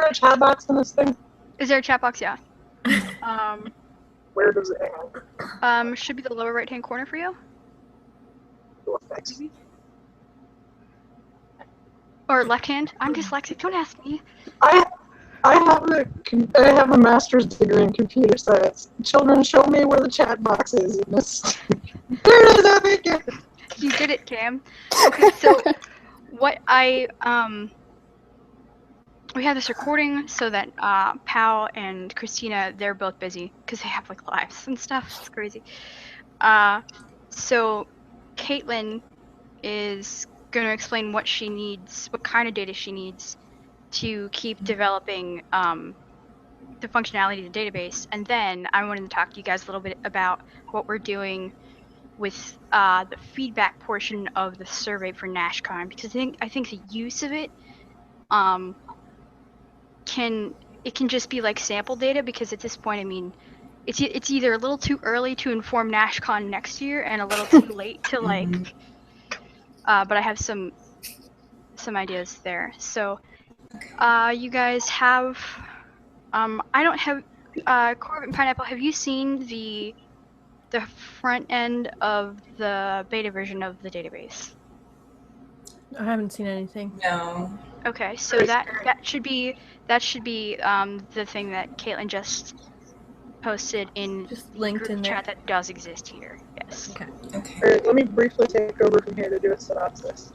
there a chat box in this thing? Is there a chat box? Yeah. Where does it hang? Should be the lower right-hand corner for you. Thanks. Or left hand. I'm dyslexic. Don't ask me. I have a master's degree in computer science. Children, show me where the chat box is in this. There it is, I think it. You did it, Cam. Okay, so what we have this recording so that Pal and Christina, they're both busy because they have like lives and stuff. It's crazy. So Caitlin is going to explain what she needs, what kind of data she needs to keep developing the functionality of the database. And then I wanted to talk to you guys a little bit about what we're doing with the feedback portion of the survey for NashCon, because I think the use of it can just be like sample data, because at this point, I mean, it's either a little too early to inform NashCon next year and a little too late to like but I have some ideas there. So you guys have I don't have Corbett and Pineapple, have you seen the front end of the beta version of the database? I haven't seen anything. No. Okay, so that should be the thing that Caitlin just posted in Just linked group in there. chat that does exist here. Yes. Okay. Okay. Alright, let me briefly take over from here to do a synopsis.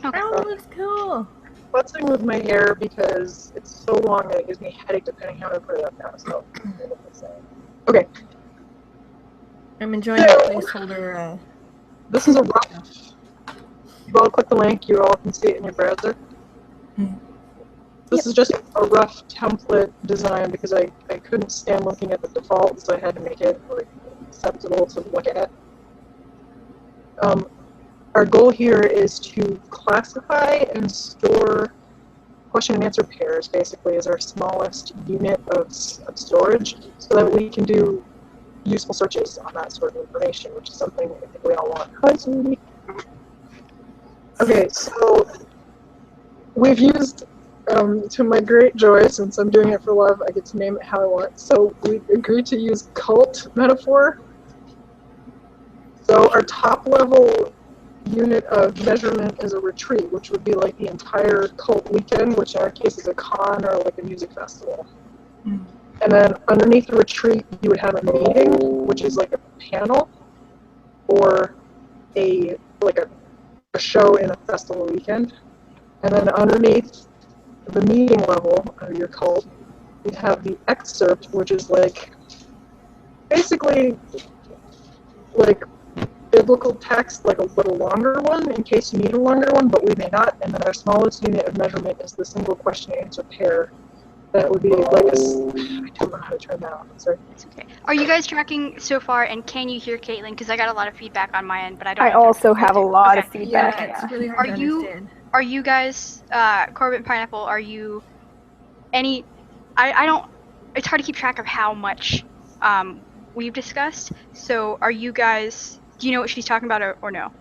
Okay. Oh, that looks cool. Futzing with my hair because it's so long that it gives me a headache depending how I put it up now. So, okay. I'm enjoying the placeholder. This is a rough. You all click the link, you all can see it in your browser. This is just a rough template design because I couldn't stand looking at the default, so I had to make it like acceptable to look at. Our goal here is to classify and store question and answer pairs, basically, as our smallest unit of storage, so that we can do useful searches on that sort of information, which is something I think we all want. Hi, sweetie. Okay, so we've used, to my great joy, since I'm doing it for love, I get to name it how I want. So we agreed to use cult metaphor. So our top level unit of measurement is a retreat, which would be like the entire cult weekend, which in our case is a con or like a music festival. And then underneath the retreat, you would have a meeting, which is like a panel, or a show in a festival weekend. And then underneath the meeting level of your cult, you have the excerpt, which is like basically like biblical text, like a little longer one, in case you need a longer one, but we may not. And then our smallest unit of measurement is the single question and answer pair. That would be like I don't know how to turn that off. I'm sorry. It's okay. Are you guys tracking so far, and can you hear Caitlin? Because I got a lot of feedback on my end, but I don't. I also have a lot of feedback. Yeah, it's really hard to understand. Are you guys, Corbett and Pineapple, are you any, I don't, it's hard to keep track of how much we've discussed, so are you guys, do you know what she's talking about or no?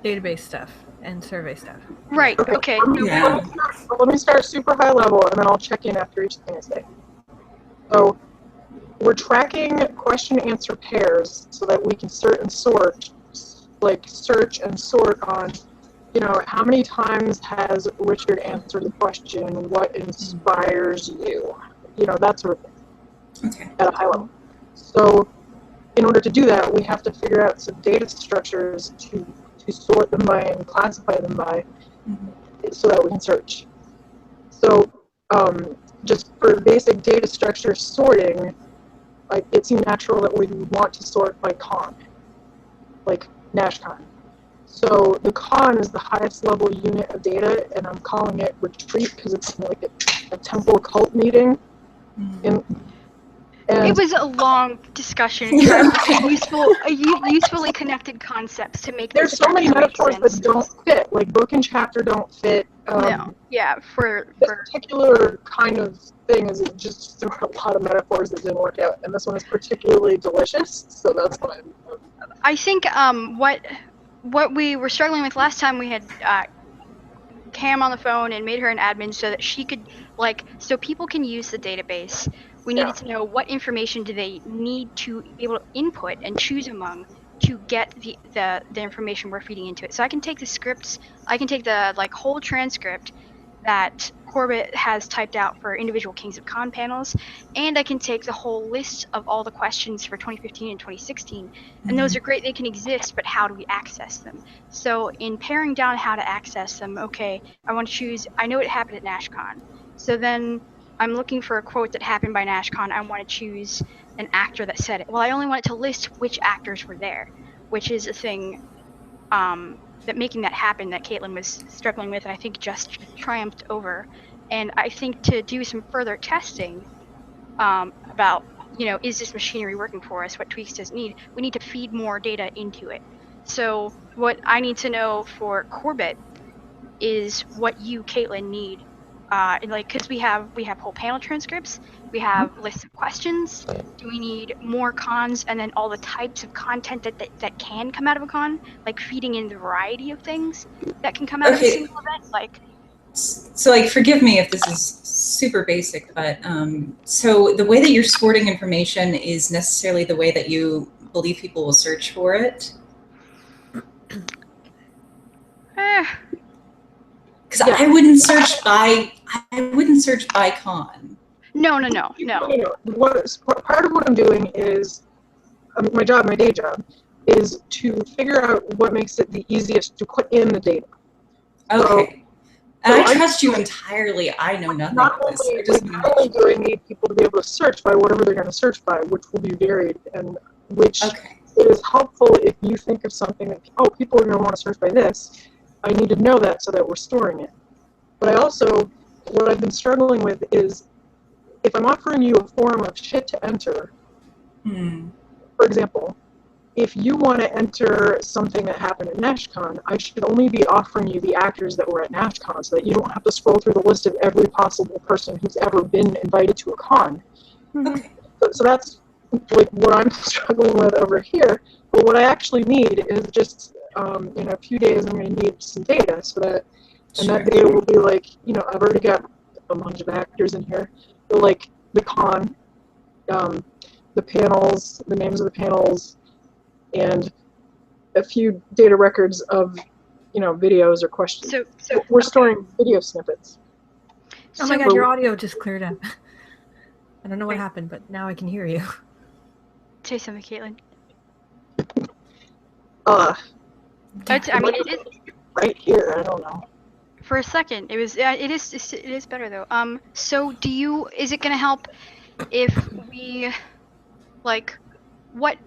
Database stuff and survey stuff. Right, okay. Yeah. Let me start super high level, and then I'll check in after each thing I say. So, we're tracking question-answer pairs so that we can search and sort on, you know, how many times has Richard answered the question, what inspires you? You know, that sort of thing. Okay. At a high level. So, in order to do that, we have to figure out some data structures to sort them by and classify them by, so that we can search. So, just for basic data structure sorting, like it seemed natural that we want to sort by con, like NashCon. So the con is the highest level unit of data, and I'm calling it retreat because it's like a temple cult meeting. And It was a long discussion trying to usefully connected concepts to make there's this so many metaphors sense. that don't fit, like book and chapter don't fit. No, yeah, for This particular kind of thing is just there were a lot of metaphors that didn't work out, and this one is particularly delicious, so that's why I think what we were struggling with last time we had Cam on the phone and made her an admin so that she could, like, so people can use the database. We needed to know what information do they need to be able to input and choose among to get the information we're feeding into it. So I can take the scripts, I can take the like whole transcript that Corbett has typed out for individual Kings of Con panels, and I can take the whole list of all the questions for 2015 and 2016. And those are great, they can exist, but how do we access them? So in paring down how to access them, okay, I want to choose, I know it happened at NashCon. So then I'm looking for a quote that happened by NashCon. I want to choose an actor that said it. Well, I only want it to list which actors were there, which is a thing that making that happen that Caitlin was struggling with, and I think just triumphed over. And I think to do some further testing about, you know, is this machinery working for us? What tweaks does it need? We need to feed more data into it. So what I need to know for Corbett is what you, Caitlin, need. Like, because we have whole panel transcripts, we have lists of questions. Do we need more cons, and then all the types of content that can come out of a con, like feeding in the variety of things that can come out of a single event, like. So, like, forgive me if this is super basic, but so the way that you're sorting information is necessarily the way that you believe people will search for it? Because I wouldn't search by con. No. Part of what I'm doing is my day job, is to figure out what makes it the easiest to put in the data. Okay. And I trust you entirely. I know nothing about this. Not only do I need people to be able to search by whatever they're going to search by, which will be varied, and which it is helpful if you think of something that, people are going to want to search by this. I need to know that so that we're storing it. But I also, what I've been struggling with is, if I'm offering you a form of shit to enter, for example, if you want to enter something that happened at NashCon, I should only be offering you the actors that were at NashCon so that you don't have to scroll through the list of every possible person who's ever been invited to a con. Okay. So that's like what I'm struggling with over here. But what I actually need is just, in a few days, I'm going to need some data so that, and that data will be like, I've already got a bunch of actors in here. But like the con, the panels, the names of the panels, and a few data records of, videos or questions. So we're storing video snippets. Oh my god, your audio just cleared up. I don't know what happened, but now I can hear you. Say something, Caitlin. It is right here. I don't know. For a second, it was. It is better though. So is it gonna help if we, like, what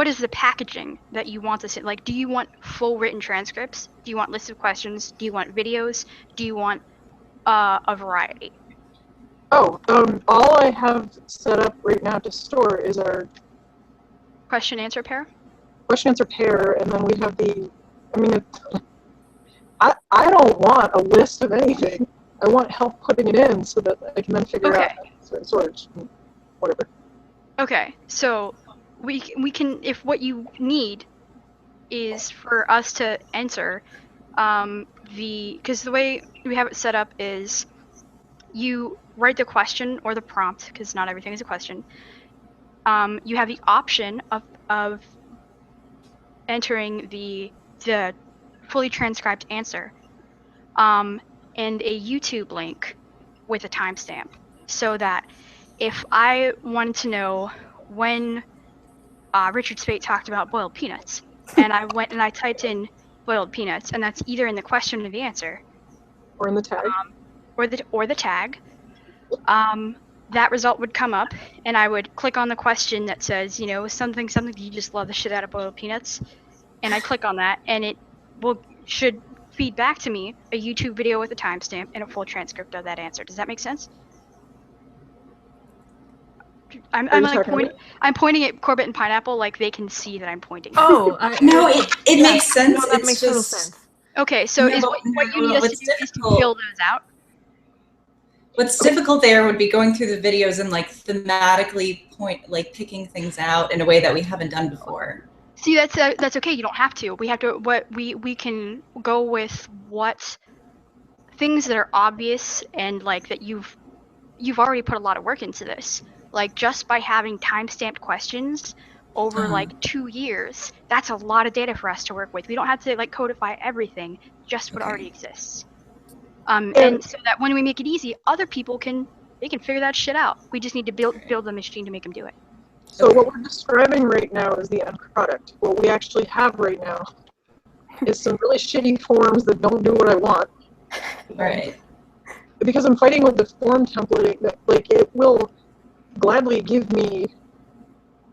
is the packaging that you want this in? Like, do you want full written transcripts? Do you want lists of questions? Do you want videos? Do you want a variety? All I have set up right now to store is our question-answer pair? Question-answer pair, and then we have I don't want a list of anything. I want help putting it in so that I can then figure out storage, whatever. Okay, so we can, if what you need is for us to enter because the way we have it set up is you write the question or the prompt, because not everything is a question. You have the option of entering the fully transcribed answer and a YouTube link with a timestamp, so that if I wanted to know when Richard Speight talked about boiled peanuts, and I went and I typed in boiled peanuts, and that's either in the question or the answer, or in the tag, or the tag, that result would come up, and I would click on the question that says, something, you just love the shit out of boiled peanuts, and I click on that, and it should feed back to me a YouTube video with a timestamp and a full transcript of that answer. Does that make sense? I'm pointing at Corbett and Pineapple like they can see that I'm pointing. No, it makes sense. No, that makes total sense. Okay, so what you need us to do is to fill those out. What's difficult there would be going through the videos and like thematically picking things out in a way that we haven't done before. See, that's okay. You don't have to. We have to. We can go with what things that are obvious and like that you've already put a lot of work into this. Like just by having time-stamped questions over like 2 years, that's a lot of data for us to work with. We don't have to like codify everything, just what already exists. And so that when we make it easy, other people can figure that shit out. We just need to build the machine to make them do it. So what we're describing right now is the end product. What we actually have right now is some really shitty forms that don't do what I want. Right. Because I'm fighting with the form template that, like, it will gladly give me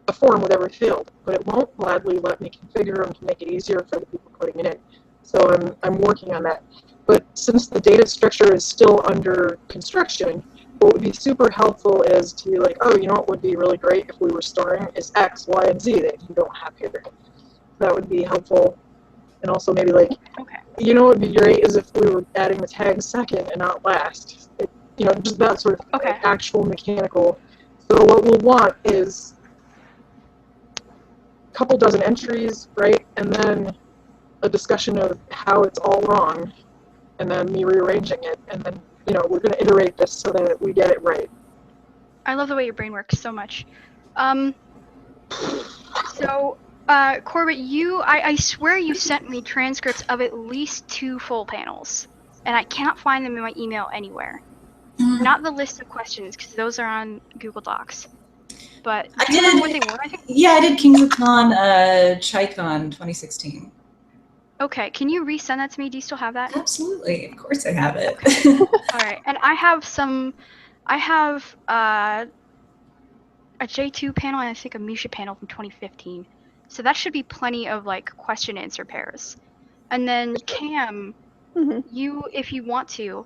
a form with every field, but it won't gladly let me configure them to make it easier for the people putting it in. So I'm working on that. But since the data structure is still under construction, what would be super helpful is to be like, oh, you know what would be really great if we were storing is X, Y, and Z that you don't have here. That would be helpful. And also maybe like, you know what would be great is if we were adding the tag second and not last. You know, just that sort of like, actual mechanical. So what we'll want is a couple dozen entries, right? And then a discussion of how it's all wrong. And then me rearranging it. And then, you know, we're going to iterate this so that we get it right. I love the way your brain works so much. So, Corbett, I swear you sent me transcripts of at least 2 full panels, and I cannot find them in my email anywhere. Not the list of questions, because those are on Google Docs. But do you remember what they were? I think. Yeah, I did Kings of Con, ChiCon 2016. Okay, can you resend that to me? Do you still have that? Absolutely, of course I have it. All right, and I have a J2 panel and I think a Misha panel from 2015. So that should be plenty of like question answer pairs. And then Cam, you, if you want to,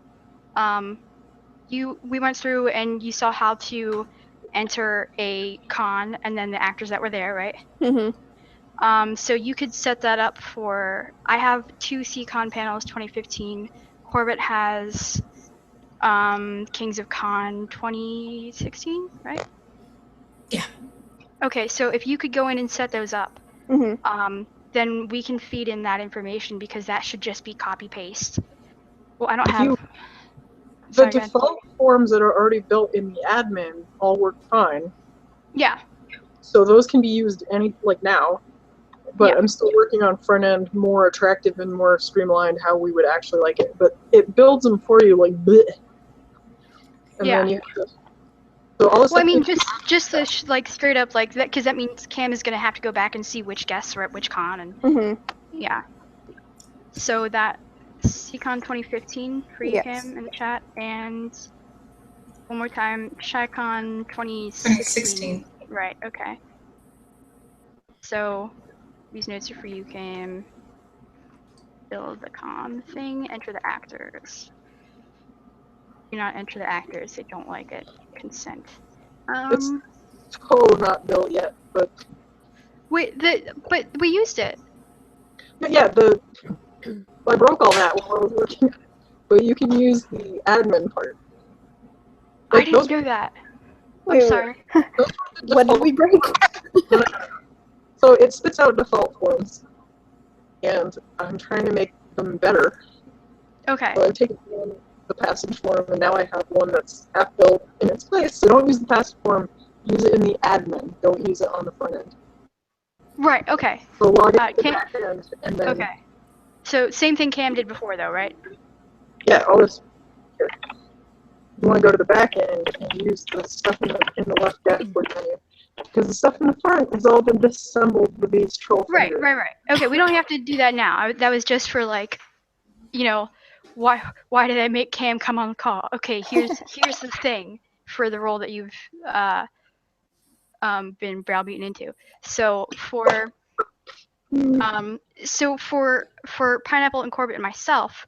we went through and you saw how to enter a con and then the actors that were there, right? So you could set that up for. I have 2 CCon panels 2015. Corbett has Kings of Con 2016, right? Yeah. Okay, so if you could go in and set those up, then we can feed in that information because that should just be copy paste. Well, I don't have. The default forms that are already built in the admin all work fine. Yeah. So those can be used now. But I'm still working on front end more attractive and more streamlined how we would actually like it. But it builds them for you like bleh. And then you have to, so all this well, I mean, just like straight up like that, because that means Cam is gonna have to go back and see which guests are at which con, and yeah. So that CCon 2015 for you, Cam, in the chat, and one more time, ChiCon 2016. Right. Okay. So these notes are for you, Cam. Build the con thing. Enter the actors. Do not enter the actors. They don't like it. Consent. It's totally not built yet, but wait, but we used it. Yeah, I broke all that while I was working, but you can use the admin part. Like, I didn't know that. I'm sorry. What did we break? So it spits out default forms, and I'm trying to make them better. Okay. So I've taken the passage form, and now I have one that's half built in its place. So don't use the passage form. Use it in the admin. Don't use it on the front end. Right. Okay. So log in to the back end, and then. Okay. So same thing Cam did before, though, right? Yeah. I'll just. Here. You want to go to the back end and use the stuff in the left dashboard menu. Because the stuff in the front has all been disassembled with these troll fingers. Right. Okay, we don't have to do that now. That was just for like, you know, why did I make Cam come on the call? Okay, here's the thing for the role that you've been browbeaten into. So for Pineapple and Corbett and myself,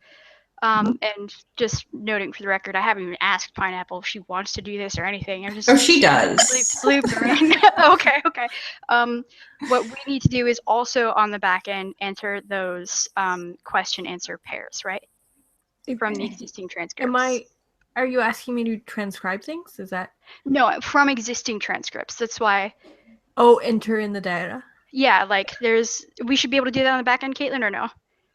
and just noting for the record, I haven't even asked Pineapple if she wants to do this or anything. I'm just she does. Okay. What we need to do is also on the back end enter those question answer pairs, right? From the existing transcripts. Are you asking me to transcribe things? Is that? No, from existing transcripts. That's why. Oh, enter in the data. Yeah, like we should be able to do that on the back end, Caitlin, or no?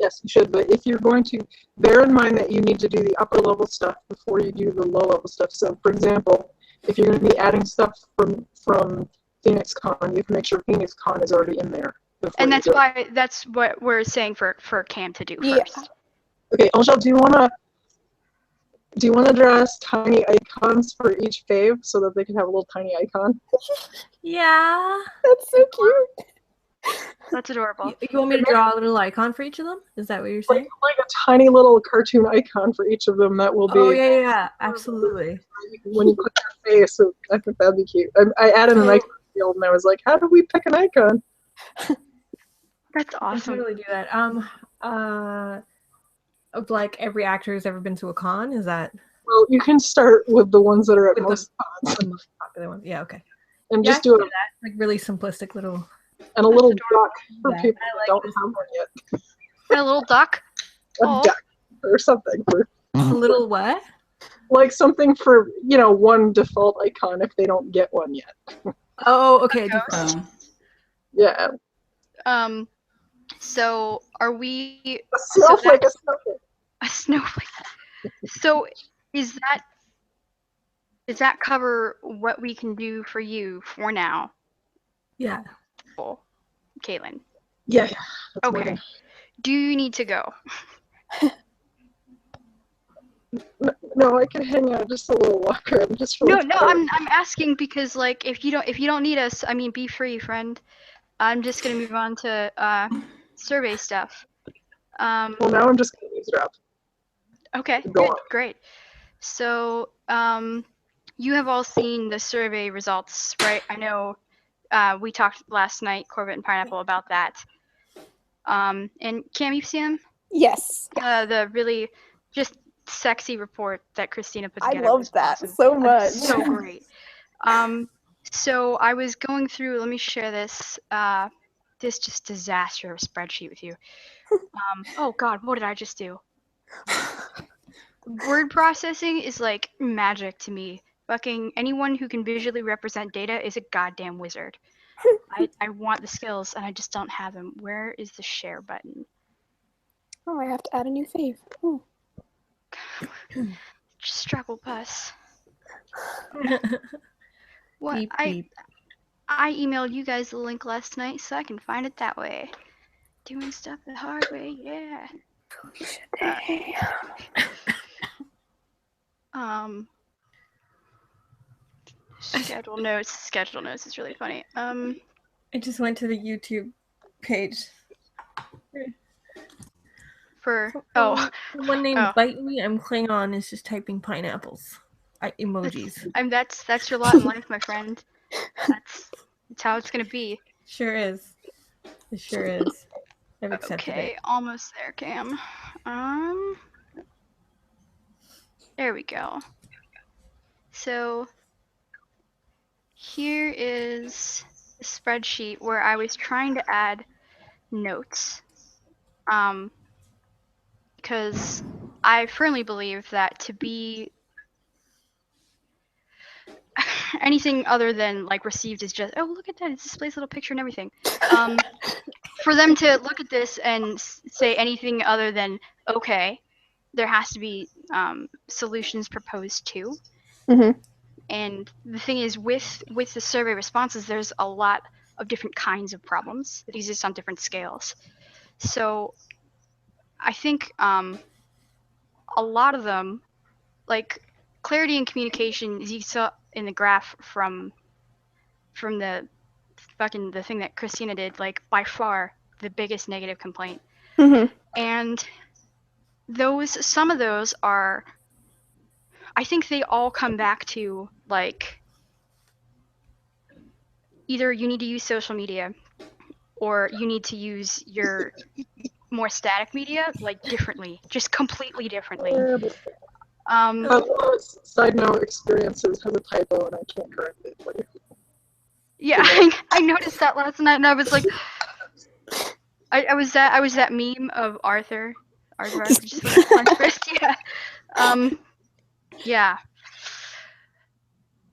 Yes, you should. But if you're going to, bear in mind that you need to do the upper level stuff before you do the low level stuff. So, for example, if you're going to be adding stuff from PhoenixCon, you have to make sure PhoenixCon is already in there. And that's what we're saying for Cam to do first. Okay, Angel, do you wanna draw us tiny icons for each fave so that they can have a little tiny icon? Yeah. That's so cute. That's adorable. You want me to draw a little icon for each of them? Is that what you're saying? Like a tiny little cartoon icon for each of them that will be. Oh yeah, absolutely. When you click their face, so I think that'd be cute. I added an icon field and I was like, how do we pick an icon? That's I awesome. can really do that. Of like every actor who's ever been to a con, is that? Well, you can start with the ones that are at most cons. The most popular ones. Yeah, okay. And Yeah, just do that. Like really simplistic little. And a little duck for Yeah, people I that like don't have one yet. And a little duck. A Aw. duck or something for A little what? like something for one default icon if they don't get one yet. Oh, okay. Yeah. So are we A snowflake. a snowflake? So does that cover what we can do for you for now? Yeah. Oh, Caitlin. Yeah. Okay. Do you need to go? No, I can hang out just a little longer. I'm just No, really no. tired. I'm asking because like if you don't need us, I mean, be free, friend. I'm just gonna move on to survey stuff. Well, now I'm just gonna eavesdrop. Okay. Go Good. on. Great. So you have all seen the survey results, right? I know we talked last night, Corbett and Pineapple, about that. And Cam, you've seen them? Yes. The really just sexy report that Christina put I together. love was that awesome. so much. So great. So I was going through. Let me share this. This just disaster of a spreadsheet with you. Oh God, what did I just do? Word processing is like magic to me. Fucking anyone who can visually represent data is a goddamn wizard. I want the skills and I just don't have them. Where is the share button? Oh, I have to add a new fave. Ooh. Struggle bus. What Beep, I beep. emailed you guys the link last night so I can find it that way. Doing stuff the hard way, yeah. Schedule notes is really funny. I just went to the YouTube page. One named Bite Me. I'm Klingon is just typing pineapples. Emojis. That's your lot in life, my friend. That's how it's gonna be. Sure is. It sure is. I've accepted Okay, it. almost there, Cam. There we go. So here is a spreadsheet where I was trying to add notes. Because I firmly believe that to be anything other than like received is just, oh, look at that, it displays a little picture and everything. For them to look at this and say anything other than okay, there has to be solutions proposed too. Mm-hmm. And the thing is, with the survey responses, there's a lot of different kinds of problems that exist on different scales. So I think a lot of them, like clarity and communication, as you saw in the graph from the thing that Christina did, like by far the biggest negative complaint. Mm-hmm. And some of those are, I think they all come back to like either you need to use social media or you need to use your more static media like differently, just completely differently. Side note, experiences has a typo and I can't correct it. Yeah, I noticed that last night and I was like, I was that meme of Arthur just like punch fist. Yeah. Yeah.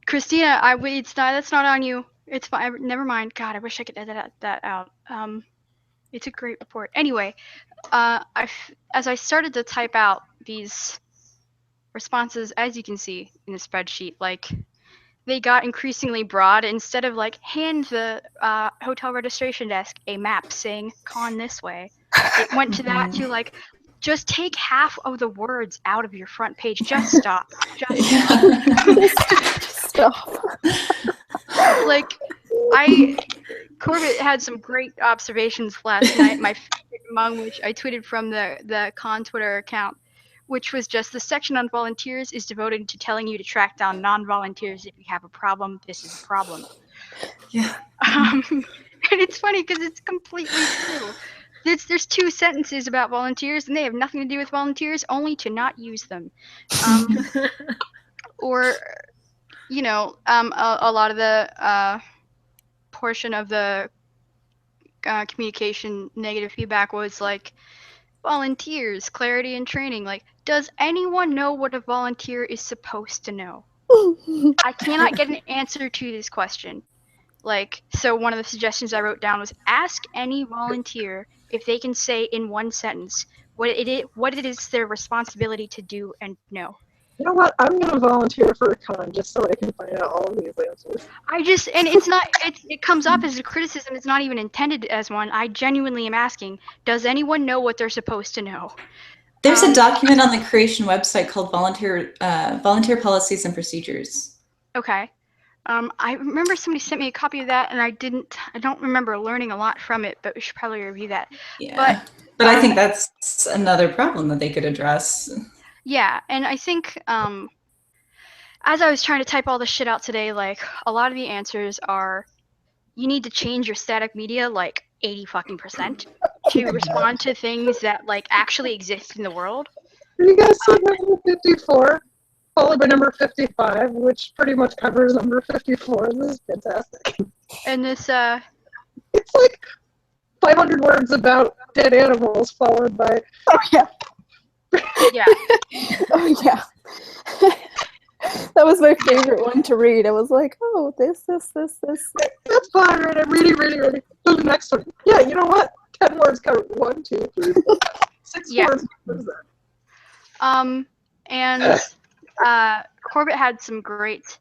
Christina, that's not on you. It's fine. Never mind. God, I wish I could edit that out. It's a great report. Anyway, as I started to type out these responses, as you can see in the spreadsheet, like they got increasingly broad. Instead of like hand the hotel registration desk a map saying con this way, it went to that to like just take half of the words out of your front page. Just stop. Just stop. Stop. Like Corbett had some great observations last night. My favorite among which I tweeted from the con Twitter account, which was just the section on volunteers is devoted to telling you to track down non-volunteers. If you have a problem, this is a problem. Yeah. And it's funny because it's completely true. There's 2 sentences about volunteers, and they have nothing to do with volunteers, only to not use them. Or, you know, a lot of the portion of the communication negative feedback was like, volunteers, clarity and training. Like, does anyone know what a volunteer is supposed to know? I cannot get an answer to this question. Like, so one of the suggestions I wrote down was ask any volunteer if they can say in one sentence what it is their responsibility to do and know. You know what? I'm gonna volunteer for a con just so I can find out all of these answers. And it's not, it comes off as a criticism. It's not even intended as one. I genuinely am asking, does anyone know what they're supposed to know? There's a document on the Creation website called Volunteer Policies and Procedures. Okay. I remember somebody sent me a copy of that, and I don't remember learning a lot from it, but we should probably review that. Yeah. But I think that's another problem that they could address. Yeah, and I think as I was trying to type all this shit out today, like a lot of the answers are you need to change your static media like 80% to respond to things that like actually exist in the world. Are you guys see number 54? Followed by number 55, which pretty much covers number 54. This is fantastic. And this it's like 500 words about dead animals followed by Oh yeah. yeah. Oh yeah. That was my favorite one to read. I was like, oh, this. That's fine, right? I'm ready. Go to the next one. Yeah, you know what? 10 words cover 1, 2, 3, 4, 6 Yeah. words covers that. And Corbett had some great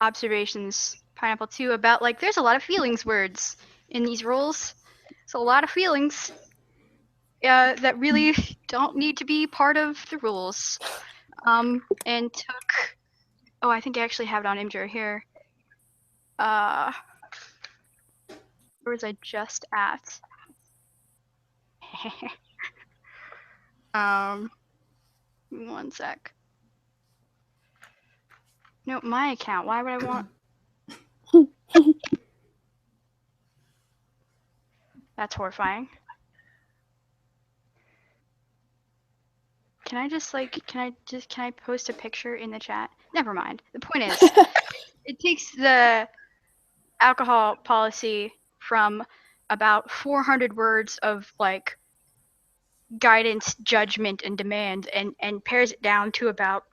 observations, Pineapple too, about like there's a lot of feelings words in these rules. So a lot of feelings that really don't need to be part of the rules. And took, I think I actually have it on Imgur here. Where was I just at? One sec. No, my account. Why would I want? That's horrifying. Can I post a picture in the chat? Never mind. The point is, it takes the alcohol policy from about 400 words of like guidance, judgment, and demand, and pares it down to about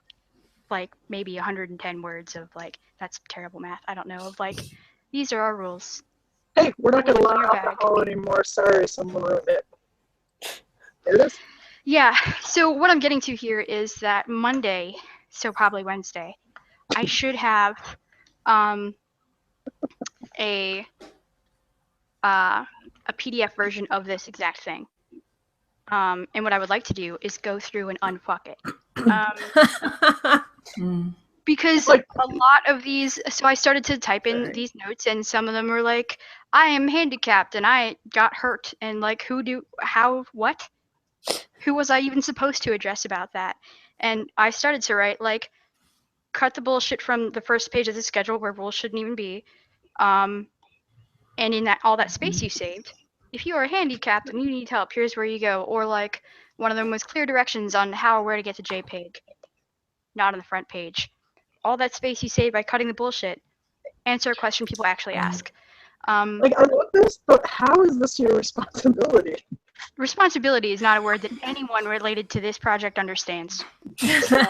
like maybe 110 words of like, that's terrible math, I don't know, of like, these are our rules. Hey, we're not going to allow alcohol anymore. Sorry, someone wrote it. There it is. Yeah, so what I'm getting to here is that Monday, so probably Wednesday, I should have a PDF version of this exact thing. And what I would like to do is go through and unfuck it. Because like a lot of these, so I started to type in these notes, and some of them were like, I am handicapped and I got hurt, and like what? Who was I even supposed to address about that? And I started to write like, cut the bullshit from the first page of the schedule where rules shouldn't even be. And in that all that space you saved, if you are handicapped and you need help, here's where you go. Or like one of them was clear directions on how or where to get to JPEG. Not on the front page. All that space you saved by cutting the bullshit. Answer a question people actually ask. Like, I love this, but how is this your responsibility? Responsibility is not a word that anyone related to this project understands. So,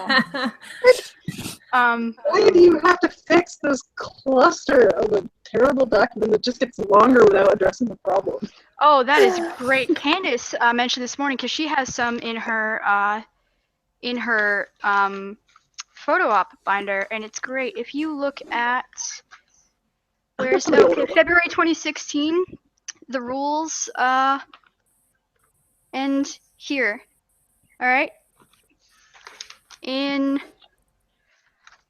Why do you have to fix this cluster of a terrible document that just gets longer without addressing the problem? Oh, that is great. Candace mentioned this morning because she has some in her photo op binder, and it's great. If you look at February 2016, the rules, and here, all right, in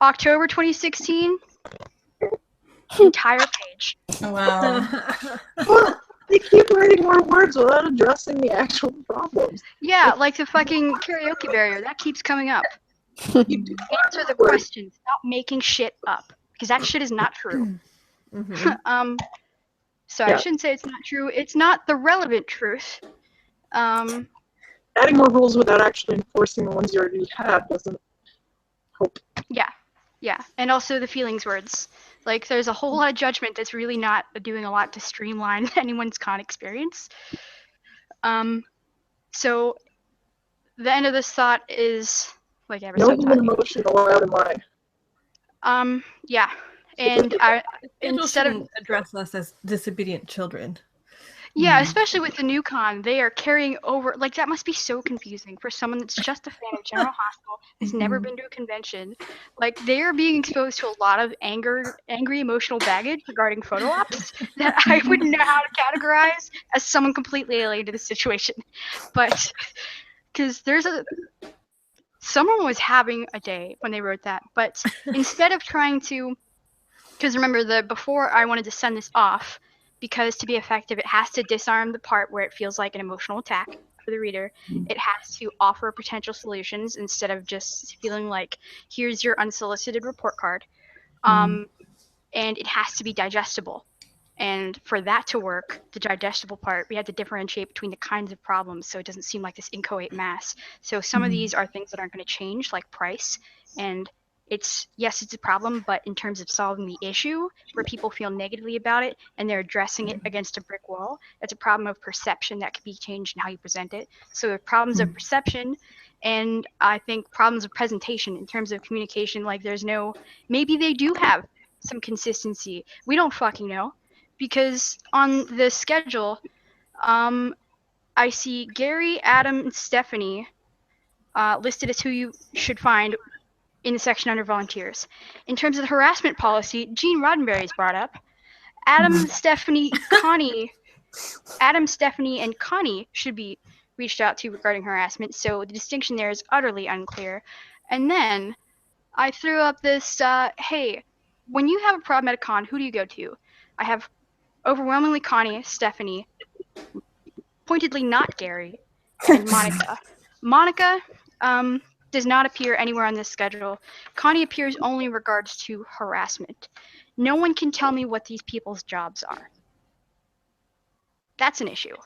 October 2016, entire page. Oh, wow. Well, they keep writing more words without addressing the actual problems. Yeah, like the fucking karaoke barrier that keeps coming up. Answer the question. Stop making shit up, because that shit is not true. So I shouldn't say it's not true. It's not the relevant truth. Adding more rules without actually enforcing the ones you already have doesn't help. Yeah, and also the feelings words. Like, there's a whole lot of judgment that's really not doing a lot to streamline anyone's con experience. So the end of this thought is, like, No human emotion allowed in mine. Yeah, and instead of address us as disobedient children. Yeah, especially with the new con, they are carrying over, like, that must be so confusing for someone that's just a fan of General Hospital, has never been to a convention. Like, they are being exposed to a lot of angry emotional baggage regarding photo ops that I wouldn't know how to categorize as someone completely alien to the situation. But, because someone was having a day when they wrote that, but instead of trying to, because remember, before I wanted to send this off, because to be effective, it has to disarm the part where it feels like an emotional attack for the reader. It has to offer potential solutions instead of just feeling like, here's your unsolicited report card. And it has to be digestible. And for that to work, the digestible part, we had to differentiate between the kinds of problems so it doesn't seem like this inchoate mass. So some of these are things that aren't going to change, like price. And it's a problem, but in terms of solving the issue where people feel negatively about it and they're addressing it against a brick wall, it's a problem of perception that can be changed in how you present it. So the problems of perception, and I think problems of presentation in terms of communication, like maybe they do have some consistency. We don't fucking know, because on the schedule, I see Gary, Adam, and Stephanie listed as who you should find in the section under volunteers. In terms of the harassment policy, Gene Roddenberry is brought up. Adam, Stephanie, and Connie should be reached out to regarding harassment, so the distinction there is utterly unclear. And then I threw up this, hey, when you have a problem at a con, who do you go to? I have overwhelmingly Connie, Stephanie, pointedly not Gary, and Monica. Monica, does not appear anywhere on this schedule. Connie appears only in regards to harassment. No one can tell me what these people's jobs are. That's an issue.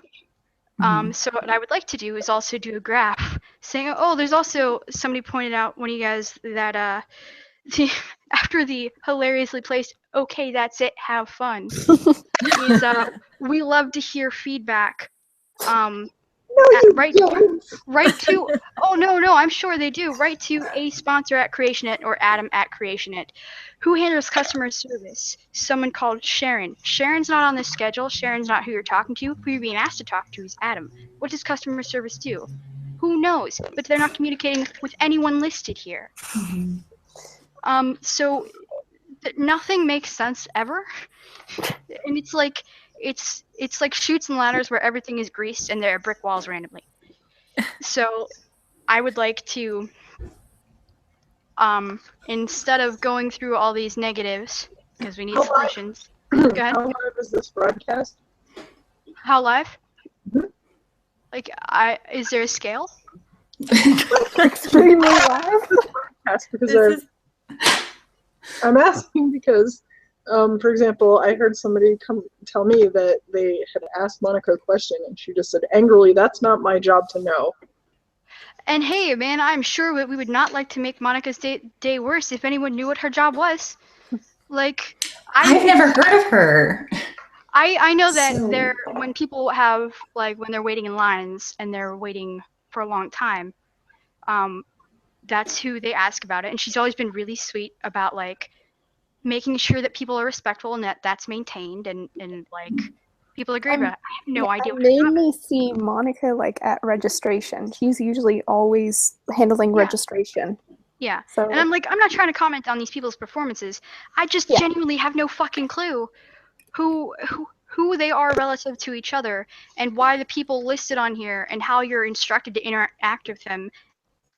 So what I would like to do is also do a graph saying, there's also, somebody pointed out, one of you guys, that after the hilariously placed, okay, that's it, have fun, is we love to hear feedback. Right to I'm sure they do. Right to a sponsor at CreationNet or Adam at CreationNet. Who handles customer service? Someone called Sharon. Sharon's not on this schedule. Sharon's not who you're talking to. Who you're being asked to talk to is Adam. What does customer service do? Who knows? But they're not communicating with anyone listed here. So nothing makes sense ever. And it's like Chutes and Ladders where everything is greased and there are brick walls randomly. So I would like to, instead of going through all these negatives, because we need solutions. Go ahead. How live is this broadcast? How live? Like, is there a scale? Extremely live. Because I'm asking because, for example, I heard somebody come tell me that they had asked Monica a question and she just said angrily, "That's not my job to know." And hey, man, I'm sure we would not like to make Monica's day worse if anyone knew what her job was. Like, I've never heard of her. I know that when people have, like, when they're waiting in lines and they're waiting for a long time, that's who they ask about it. And she's always been really sweet about like making sure that people are respectful and that that's maintained and like people agree about it. I have no idea I what her job mainly see Monica like at registration. She's usually always handling registration. Yeah. So And I'm like, I'm not trying to comment on these people's performances. I just genuinely have no fucking clue who they are relative to each other and why the people listed on here and how you're instructed to interact with them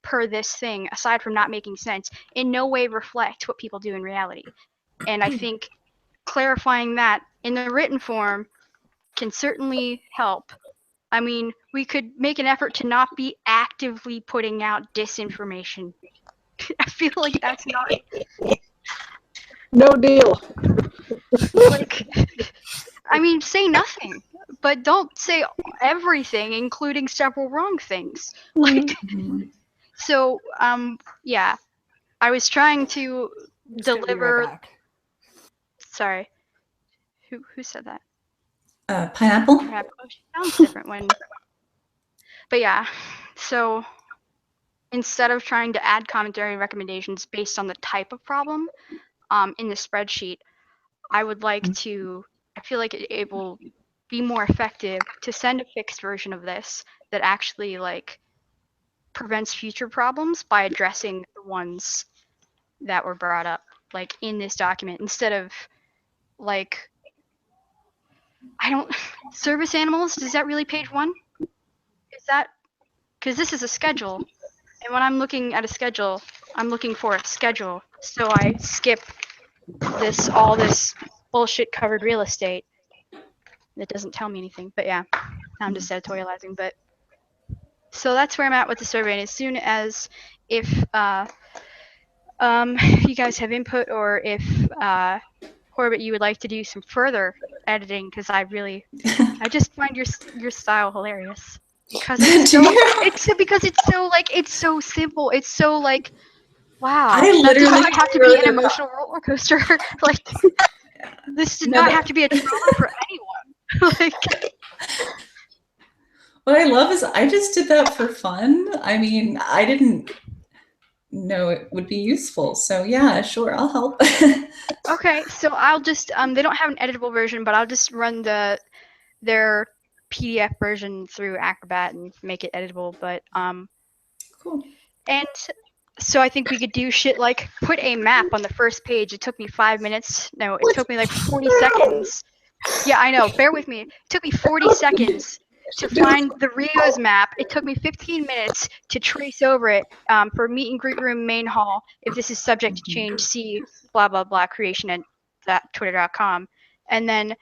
per this thing, aside from not making sense, in no way reflect what people do in reality. And I think clarifying that in the written form can certainly help. I mean, we could make an effort to not be actively putting out disinformation. I feel like that's not No deal. like I mean, say nothing, but don't say everything, including several wrong things. Like so yeah. I was trying to deliver Sorry. Who said that? Pineapple? She sounds different when But yeah. So instead of trying to add commentary recommendations based on the type of problem in the spreadsheet, I would like to, I feel like it will be more effective to send a fixed version of this that actually like prevents future problems by addressing the ones that were brought up like in this document instead of like service animals, is that really page 1? Is that, because this is a schedule. And when I'm looking at a schedule, I'm looking for a schedule. So I skip all this bullshit covered real estate that doesn't tell me anything. But yeah, I'm just editorializing. But so that's where I'm at with the survey. And as soon as if you guys have input or if Corbett, you would like to do some further editing, because I just find your style hilarious. Because it's so simple. It's so like, wow. I literally does not have to be an emotional roller coaster. Like this did not have to be a trauma for anyone. Like what I love is I just did that for fun. I mean, I didn't know it would be useful. So yeah, sure, I'll help. Okay, so I'll just they don't have an editable version, but I'll just run their PDF version through Acrobat and make it editable. But cool. And so I think we could do shit like put a map on the first page. It took me 5 minutes. No, it took me like 40 seconds. Yeah, I know. Bear with me. It took me 40 seconds to find the Rios map. It took me 15 minutes to trace over it for meet and greet room main hall. If this is subject to change, see blah blah blah creation at that twitter.com. And then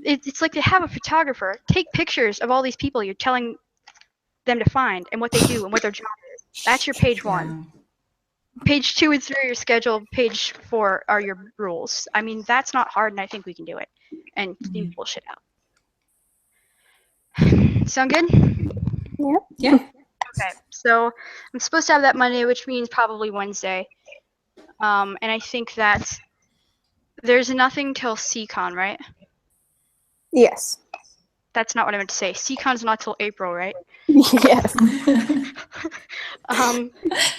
it's like they have a photographer take pictures of all these people you're telling them to find and what they do and what their job is. That's your page 1. Yeah. Page 2 and 3 are your schedule. Page 4 are your rules. I mean, that's not hard, and I think we can do it and leave bullshit out. Sound good? Yep. Yeah. Okay, so I'm supposed to have that Monday, which means probably Wednesday. And I think that there's nothing till CCon, right? Yes. That's not what I meant to say. CCon's not till April, right? Yes.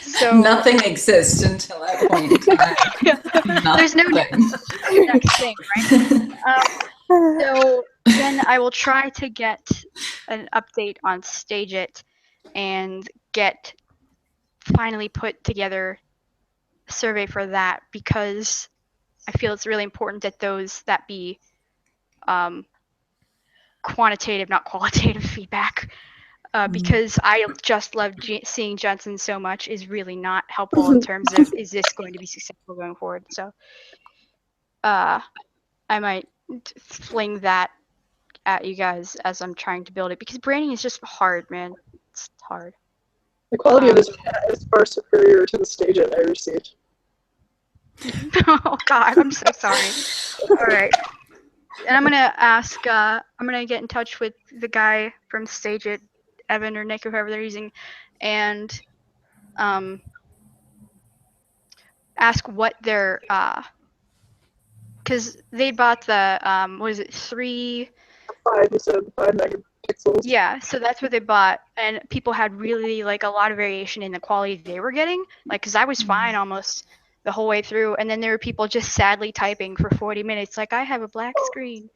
So nothing exists until that point in time. There's no next thing, right? So then I will try to get an update on Stage It and finally put together a survey for that, because I feel it's really important that that be quantitative, not qualitative feedback. Because I just love seeing Jensen so much is really not helpful in terms of is this going to be successful going forward. So I might fling that at you guys as I'm trying to build it, because branding is just hard, man. It's hard. The quality of this chat is far superior to the Stage It I received. Oh God, I'm so sorry. All right. And I'm gonna ask. I'm gonna get in touch with the guy from Stage It, Evan or Nick or whoever they're using, and ask what their because they bought the what is it 3 5, you said 5 meg pixels. Yeah, so that's what they bought, and people had really like a lot of variation in the quality they were getting. Like, because I was fine almost the whole way through, and then there were people just sadly typing for 40 minutes. Like, I have a black screen.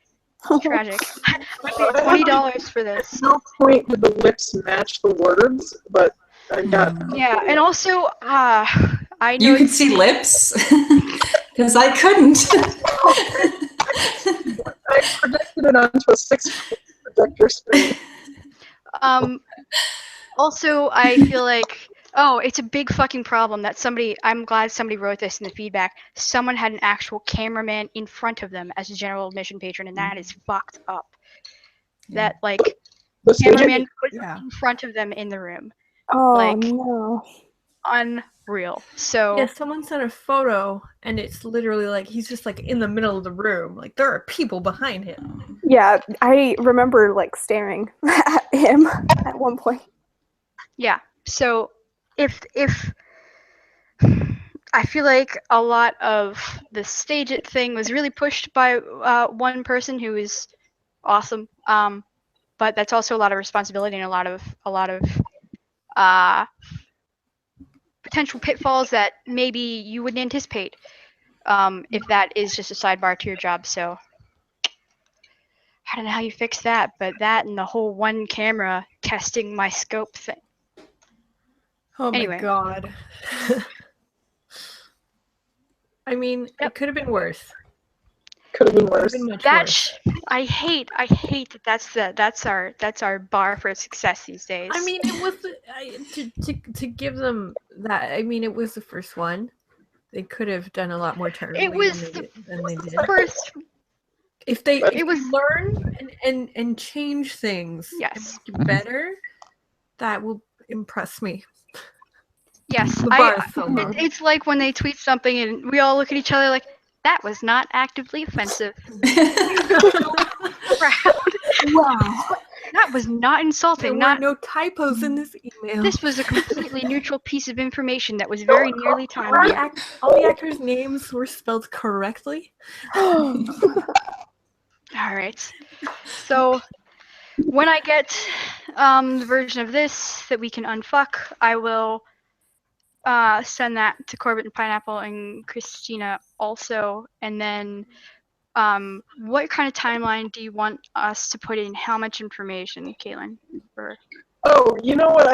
Tragic. I paid $20 for this. At no point did the lips match the words, but I got. Yeah, and also, I know You could see lips? Because I couldn't. I projected it onto a 6-foot projector screen. Also, I feel like, it's a big fucking problem that I'm glad somebody wrote this in the feedback. Someone had an actual cameraman in front of them as a general admission patron, and that is fucked up. Yeah. That, like, The stage- cameraman was in front of them in the room. Oh Like- no. Unreal. So, Yeah, someone sent a photo, and it's literally like he's just like in the middle of the room. Like there are people behind him. Yeah, I remember like staring at him at one point. yeah. So, if I feel like a lot of the stage it thing was really pushed by one person who is awesome. But that's also a lot of responsibility and a lot of potential pitfalls that maybe you wouldn't anticipate if that is just a sidebar to your job. So I don't know how you fix that, but that and the whole one camera testing my scope thing. Oh Anyway. my god. I mean, it could have been worse. Could have been Could have worse. been much That worse. I hate that that's our bar for success these days. I mean, it was to give them that. I mean, it was the first one. They could have done a lot more terribly It was than they did. first. If they It was- learn and change things, and Yes. make it better, that will impress me. Yes, The bar is so low. it's like when they tweet something and we all look at each other like, that was not actively offensive. Wow. That was not There insulting. were Not no typos in this email. this was a completely neutral piece of information that was very nearly all, timely. all the actors' names were spelled correctly. All right. So when I get the version of this that we can unfuck, I will send that to Corbett and Pineapple and Christina also. And then what kind of timeline do you want us to put in? How much information, Caitlin? Oh, you know what?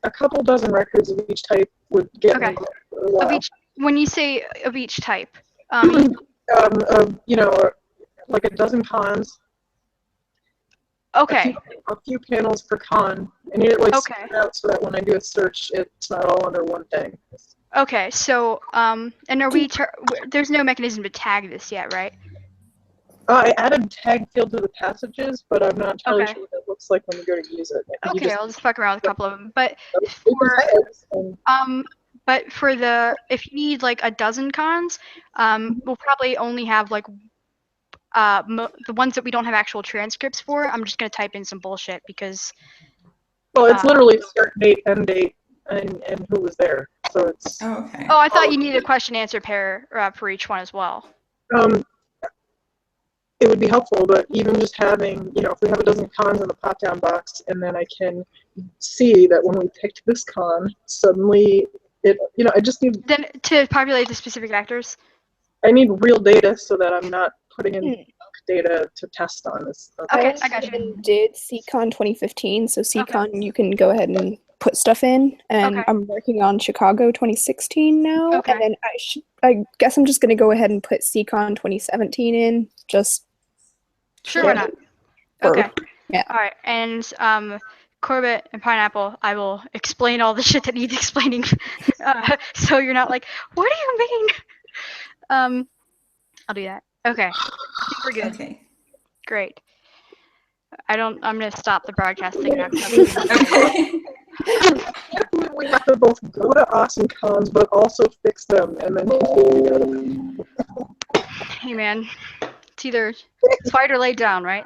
A couple dozen records of each type would get Okay. me for a while. When you say of each type, Like a dozen cons. okay. A few panels per con. I need it like Okay. spread out so that when I do a search, it's not all under one thing. Okay, so, and are we, there's no mechanism to tag this yet, right? I added tag field to the passages, but I'm not entirely Okay. sure what that looks like when you go to use it. You Okay, I'll just fuck around with a couple of them. But open for, tags and but for if you need like a dozen cons, we'll probably only have like, the ones that we don't have actual transcripts for. I'm just gonna type in some bullshit because, well, it's literally start date, end date, and who was there. So it's Oh, okay. I thought you needed a question answer pair for each one as well. it would be helpful, but even just having, if we have a dozen cons in the pop-down box, and then I can see that when we picked this con, suddenly I just need Then to populate the specific actors. I need real data so that I'm not putting in data to test on this. Okay, I I got you. did CCon 2015, so CCon you can go ahead and put stuff in, and Okay. I'm working on Chicago 2016 now, Okay. and then I guess I'm just gonna go ahead and put CCon 2017 in, just Sure, why not? for- Okay. yeah. All right, and Corbett and Pineapple, I will explain all the shit that needs explaining, so you're not like, what do you mean? I'll do that. Okay, I think we're good. Okay. Great. I'm gonna stop the broadcasting now. Okay. We have to both go to awesome cons, but also fix them, and then continue to go to them. Hey man, it's either fight or lay down, right?